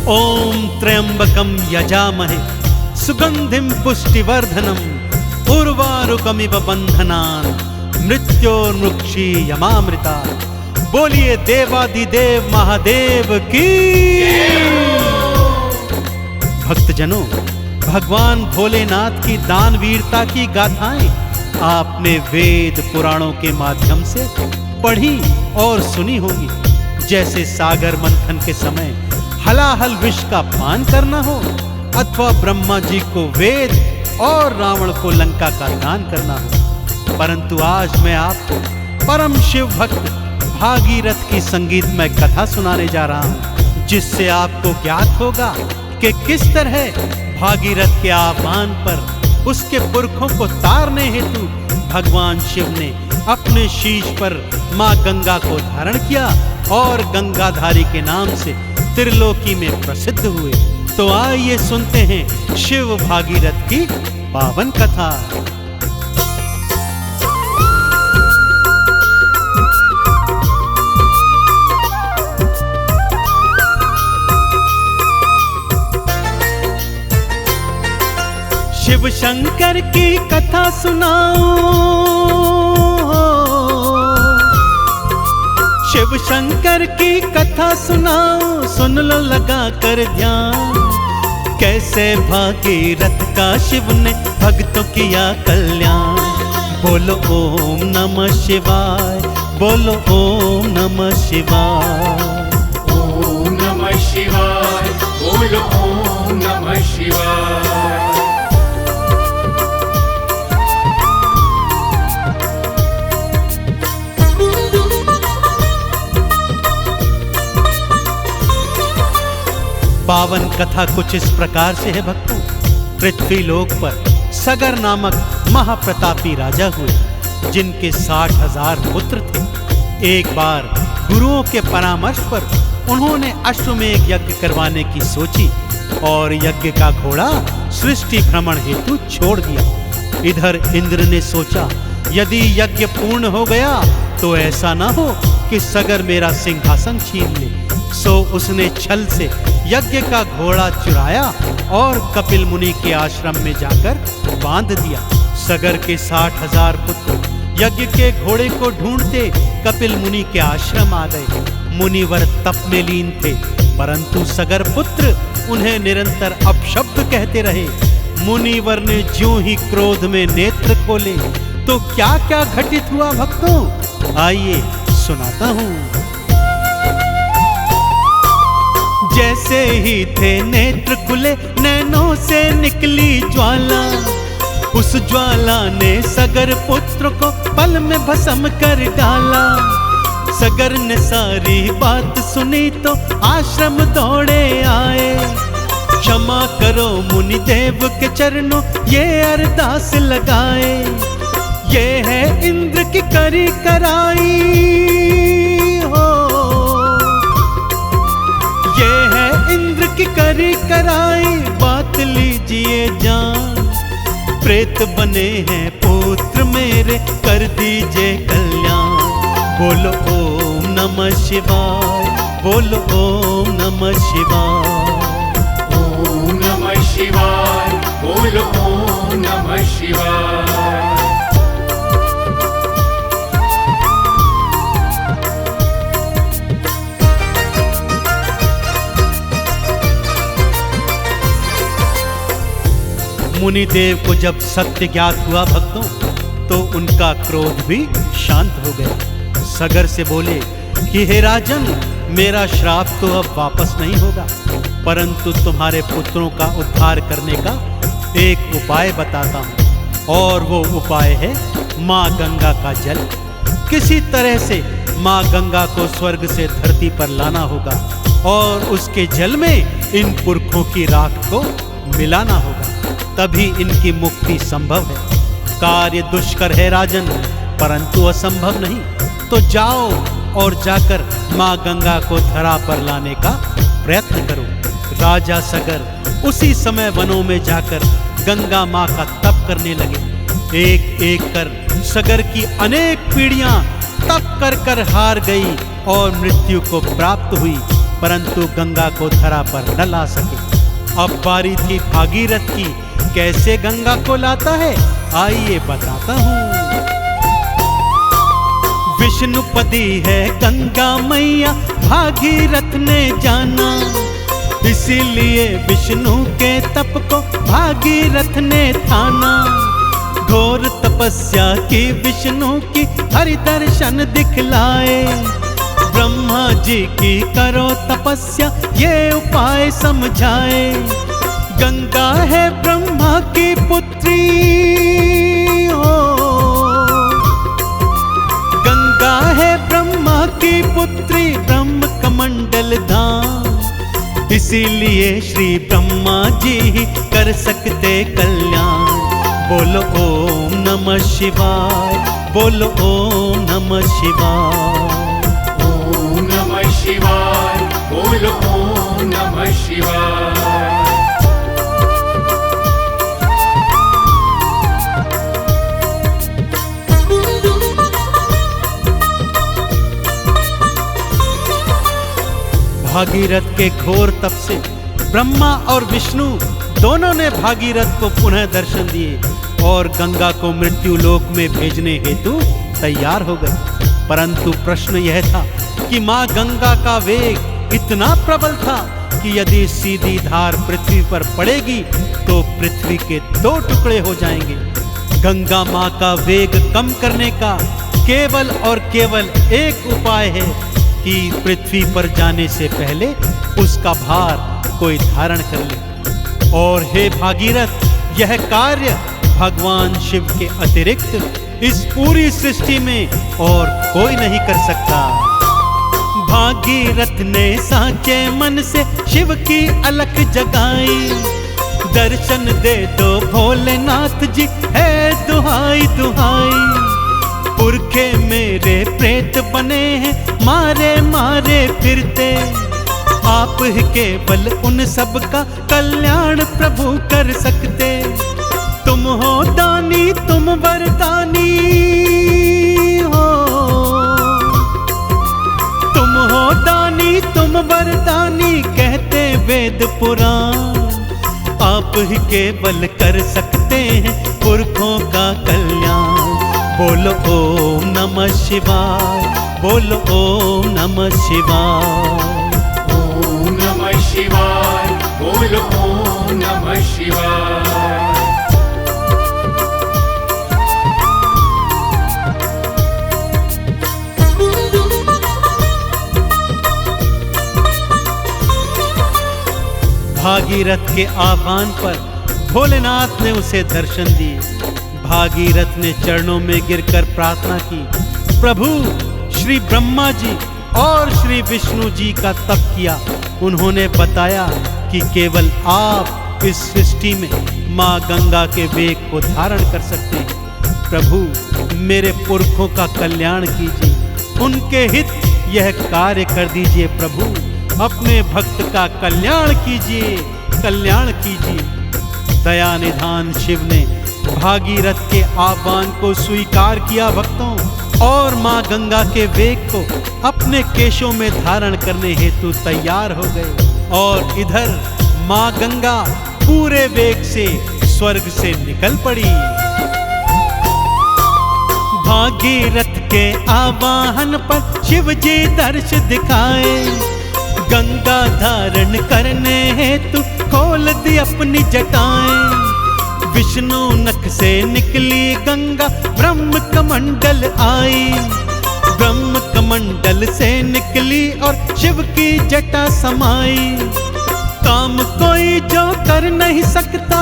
ओम त्र्यंबकं यजामहे सुगंधिं पुष्टिवर्धनम् उर्वारुकमिव बंधनान् मृत्योर्मुक्षीयमामृता। बोलिए देवादिदेव महादेव की। भक्तजनों, भगवान भोलेनाथ की दानवीरता की गाथाएं आपने वेद पुराणों के माध्यम से पढ़ी और सुनी होगी। जैसे सागर मंथन के समय हलाहल विष का पान करना हो, अथवा ब्रह्मा जी को वेद और रावण को लंका का दान करना हो। परंतु आज मैं आपको परम शिव भक्त भागीरथ की संगीतमय कथा सुनाने जा रहा हूँ, जिससे आपको ज्ञात होगा कि किस तरह भागीरथ के आह्वान पर उसके पुरखों को तारने हेतु भगवान शिव ने अपने शीश पर मां गंगा को धारण किया और गंगाधारी के नाम से त्रिलोकी में प्रसिद्ध हुए। तो आइए सुनते हैं शिव भागीरथ की पावन कथा। शिव शंकर की कथा सुनाओ, शिव शंकर की कथा सुनाओ, सुन लो लगा कर ध्यान। कैसे भागीरथ का शिव ने भक्तों किया कल्याण। बोलो ओम नमः शिवाय, बोलो ओम नमः शिवाय। ओम नमः शिवाय, बोलो ओम नमः शिवाय। पावन कथा कुछ इस प्रकार से है भक्तों। पृथ्वी लोक पर सगर नामक महाप्रतापी राजा हुए, जिनके 60,000 पुत्र थे। एक बार गुरुओं के परामर्श पर उन्होंने अश्वमेध यज्ञ करवाने की सोची और यज्ञ का घोड़ा सृष्टि भ्रमण हेतु छोड़ दिया। इधर इंद्र ने सोचा, यदि यज्ञ पूर्ण हो गया तो ऐसा न हो कि सगर मेरा सिंहासन छीन ले। सो उसने छल से यज्ञ का घोड़ा चुराया और कपिल मुनि के आश्रम में जाकर बांध दिया। सगर के 60,000 पुत्र यज्ञ के घोड़े को ढूंढते कपिल मुनि के आश्रम आ गए। मुनिवर तप में लीन थे, परंतु सगर पुत्र उन्हें निरंतर अपशब्द कहते रहे। मुनिवर ने ज्यों ही क्रोध में नेत्र खोले तो क्या क्या घटित हुआ भक्तों, आइए सुनाता हूँ। जैसे ही थे नेत्र खुले, नैनों से निकली ज्वाला। उस ज्वाला ने सगर पुत्र को पल में भस्म कर डाला। सगर ने सारी बात सुनी तो आश्रम दौड़े आए। क्षमा करो मुनि देव के चरणों ये अरदास लगाए। ये है इंद्र की करी कराई हो, ये है इंद्र की करी कराई, बात लीजिए जान। प्रेत बने हैं पुत्र मेरे, कर दीजिए कल्याण। बोलो ओम नमः शिवाय, बोलो ओम नमः शिवाय। ओम नमः शिवाय, बोलो ओम नमः शिवाय। मुनिदेव को जब सत्य ज्ञात हुआ भक्तों, तो उनका क्रोध भी शांत हो गया। सगर से बोले कि हे राजन, मेरा श्राप तो अब वापस नहीं होगा, परंतु तुम्हारे पुत्रों का उद्धार करने का एक उपाय बताता हूँ। और वो उपाय है माँ गंगा का जल। किसी तरह से माँ गंगा को स्वर्ग से धरती पर लाना होगा और उसके जल में इन पुरखों की राख को मिलाना होगा, तभी इनकी मुक्ति संभव है। कार्य दुष्कर है राजन, परंतु असंभव नहीं। तो जाओ और जाकर माँ गंगा को धरा पर लाने का प्रयत्न करो। राजा सगर उसी समय वनों में जाकर गंगा माँ का तप करने लगे। एक एक कर सगर की अनेक पीढ़ियां तप कर कर हार गई और मृत्यु को प्राप्त हुई। परंतु गंगा को धरा पर न ला सके। अब बारी थी भागीरथ की, कैसे गंगा को लाता है आइए बताता हूँ। विष्णुपदी है गंगा मैया भागीरथ ने जाना, इसीलिए विष्णु के तप को भागीरथ ने ठाना। घोर तपस्या की विष्णु की हरि दर्शन दिखलाए, ब्रह्मा जी की करो तपस्या ये उपाय समझाए। गंगा है ब्रह्मा की पुत्री हो, गंगा है ब्रह्मा की पुत्री, ब्रह्म कमंडल धाम, इसीलिए श्री ब्रह्मा जी ही कर सकते कल्याण। बोलो ओम नमः शिवाय, बोलो ओम नमः शिवाय। ओम नमः शिवाय, बोलो ओम नमः शिवाय। भागीरथ के घोर तप से ब्रह्मा और विष्णु दोनों ने भागीरथ को पुनः दर्शन दिए और गंगा को मृत्यु लोक में भेजने हेतु तैयार हो गए। परंतु प्रश्न यह था कि मां गंगा का वेग इतना प्रबल था कि यदि सीधी धार पृथ्वी पर पड़ेगी तो पृथ्वी के 2 टुकड़े हो जाएंगे। गंगा मां का वेग कम करने का केवल और केवल एक उपाय है कि पृथ्वी पर जाने से पहले उसका भार कोई धारण कर ले। और हे भागीरथ, यह कार्य भगवान शिव के अतिरिक्त इस पूरी सृष्टि में और कोई नहीं कर सकता। भागीरथ ने साचे मन से शिव की अलख जगाई, दर्शन दे दो भोलेनाथ जी है दुहाई दुहाई। पुरखे मेरे प्रेत बने हैं मारे मारे फिरते, आप ही केवल उन सब का कल्याण प्रभु कर सकते। तुम हो दानी तुम वरदानी हो, तुम हो दानी तुम वरदानी कहते वेद पुराण। आप ही केवल कर सकते हैं पुरखों का कल्याण। बोलो ओम नमः शिवाय, बोलो ओम नमः शिवाय। ओम नमः शिवाय, बोलो ओम नमः शिवाय। भागीरथ के आह्वान पर भोलेनाथ ने उसे दर्शन दिए। भागीरथ ने चरणों में गिरकर प्रार्थना की, प्रभु श्री ब्रह्मा जी और श्री विष्णु जी का तप किया। उन्होंने बताया कि केवल आप इस सृष्टि में मां गंगा के वेग को धारण कर सकते हैं। प्रभु मेरे पुरखों का कल्याण कीजिए, उनके हित यह कार्य कर दीजिए। प्रभु अपने भक्त का कल्याण कीजिए, कल्याण कीजिए। दया निधान शिव ने भागीरथ के आह्वान को स्वीकार किया भक्तों, और मां गंगा के वेग को अपने केशों में धारण करने हेतु तैयार हो गए। और इधर मां गंगा पूरे वेग से स्वर्ग से निकल पड़ी। भागीरथ के आवाहन पर शिव जी दर्श दिखाए, गंगा धारण करने हेतु खोल दी अपनी जटाएं। विष्णु नख से निकली गंगा ब्रह्म कमंडल आई, ब्रह्म कमंडल से निकली और शिव की जटा समाई। काम कोई जो कर नहीं सकता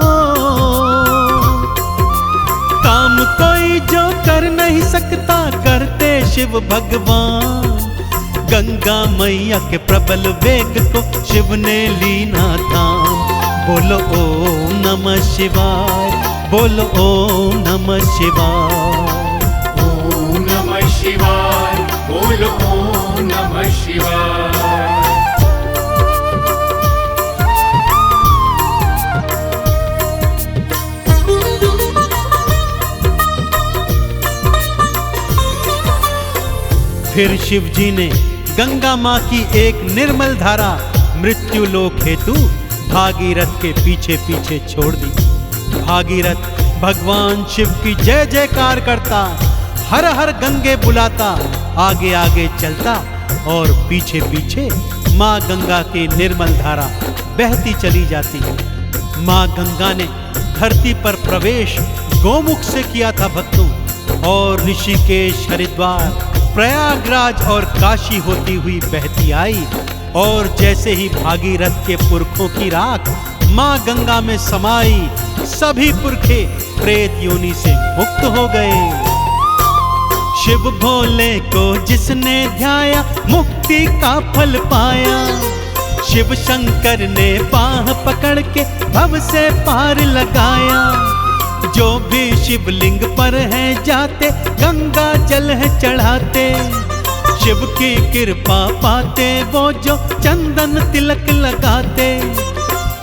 हो, काम कोई जो कर नहीं सकता करते शिव भगवान। गंगा मैया के प्रबल वेग को शिव ने लीना थाम। बोलो ओम नमः शिवाय, बोलो ओम नमः शिवाय। ओम नमः शिवाय, बोलो ओम नमः शिवाय। फिर शिव जी ने गंगा माँ की एक निर्मल धारा मृत्यु लोक हेतु भागीरथ के पीछे पीछे छोड़ दी। भागीरथ भगवान शिव की जय जयकार करता, हर हर गंगे बुलाता, आगे आगे चलता और पीछे पीछे माँ गंगा की निर्मल धारा बहती चली जाती। माँ गंगा ने धरती पर प्रवेश गोमुख से किया था भक्तों, और ऋषिकेश, हरिद्वार, प्रयागराज और काशी होती हुई बहती आई। और जैसे ही भागीरथ के पुरखों की राख माँ गंगा में समाई, सभी पुरखे प्रेत योनि से मुक्त हो गए। शिव भोले को जिसने ध्याया मुक्ति का फल पाया। शिव शंकर ने बाह पकड़ के भव से पार लगाया। जो भी शिवलिंग पर है जाते गंगा जल है चढ़ाते। शिव की कृपा पाते वो जो चंदन तिलक लगाते।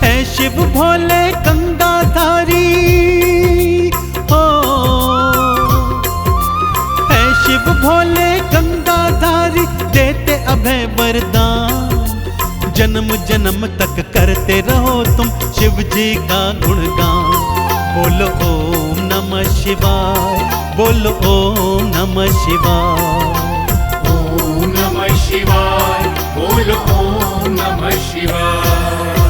है शिव भोले गंगाधारी हो, है शिव भोले गंगाधारी, देते अभय वरदान। जन्म जन्म तक करते रहो तुम शिव जी का गुणगान। बोलो ओम नमः शिवाय, बोलो ओम नमः शिवाय। ओम नमः शिवाय, बोलो ओम नमः शिवाय।